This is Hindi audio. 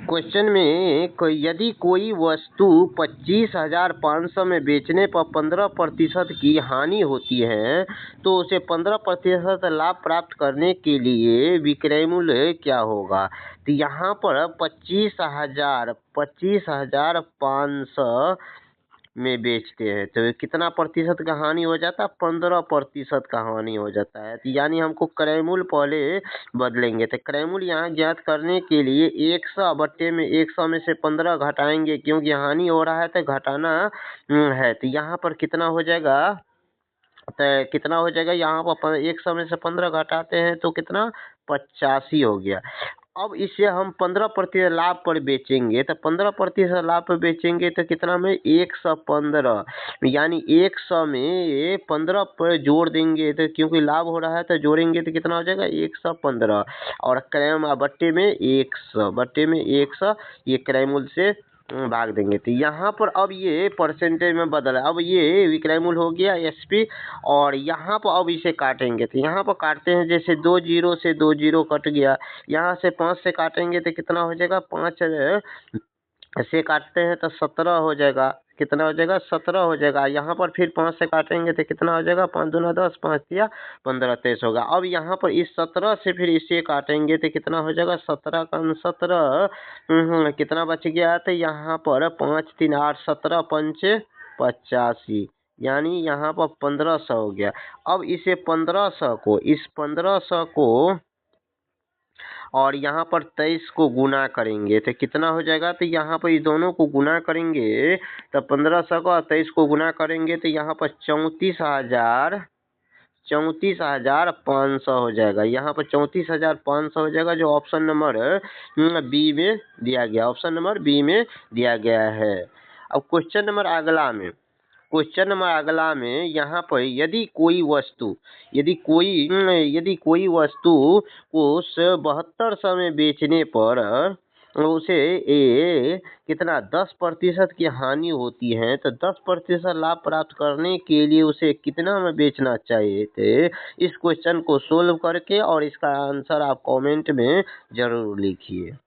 क्वेश्चन में यदि कोई वस्तु 25,500 में बेचने पर 15% की हानि होती है तो उसे 15% लाभ प्राप्त करने के लिए विक्रय मूल्य क्या होगा। तो यहाँ पर 25,500 में बेचते हैं तो कितना प्रतिशत का हानि हो जाता है, 15% का हानि हो जाता है। तो यानी हमको क्रय मूल्य पहले बदलेंगे। तो क्रय मूल्य यहाँ ज्ञात करने के लिए 100 बट्टे में 100 में से 15 घटाएंगे, क्योंकि हानि हो रहा है तो घटाना है। तो यहाँ पर कितना हो जाएगा, तो कितना हो जाएगा, यहाँ पर 100 में से 15 घटाते हैं तो कितना 85 हो गया। अब इसे हम 15% लाभ पर बेचेंगे, तो 15% लाभ पर बेचेंगे तो कितना में 115, यानी 100 में 15 पर जोड़ देंगे तो क्योंकि लाभ हो रहा है तो जोड़ेंगे तो कितना हो जाएगा 115, और क्रय बट्टे में 100 ये क्रय मूल्य से भाग देंगे। तो यहाँ पर अब ये परसेंटेज में बदला, अब ये विक्रय मूल्य हो गया एसपी, और यहाँ पर अब इसे काटेंगे। तो यहाँ पर काटते हैं, जैसे 2 जीरो से 2 जीरो कट गया, यहाँ से 5 से काटेंगे तो कितना हो जाएगा, 5 से काटते हैं तो 17 हो जाएगा, कितना हो जाएगा 17 हो जाएगा। यहाँ पर फिर 5 से काटेंगे तो कितना हो जाएगा, 5 दूना 10, 5 तिया 15, 23 होगा। अब यहाँ पर इस 17 से फिर इसे काटेंगे तो कितना हो जाएगा, 17 का 17 कितना बच गया, तो यहाँ पर 5 3 8 17 5 85, यानी यहाँ पर 1500 हो गया। अब इसे 1500 को और यहाँ पर 23 को गुना करेंगे तो कितना हो जाएगा, तो यहाँ पर इस दोनों को गुना करेंगे तो 1500 को और 23 को गुना करेंगे तो यहाँ पर 34,500 हो जाएगा। यहाँ पर 34,500 हो जाएगा, जो ऑप्शन नंबर बी में दिया गया, ऑप्शन नंबर बी में दिया गया है। अब क्वेश्चन नंबर अगला में यहाँ पर यदि कोई वस्तु को 7200 में बेचने पर उसे कितना 10% की हानि होती है, तो 10% लाभ प्राप्त करने के लिए उसे कितना में बेचना चाहिए थे। इस क्वेश्चन को सोल्व करके और इसका आंसर आप कमेंट में जरूर लिखिए।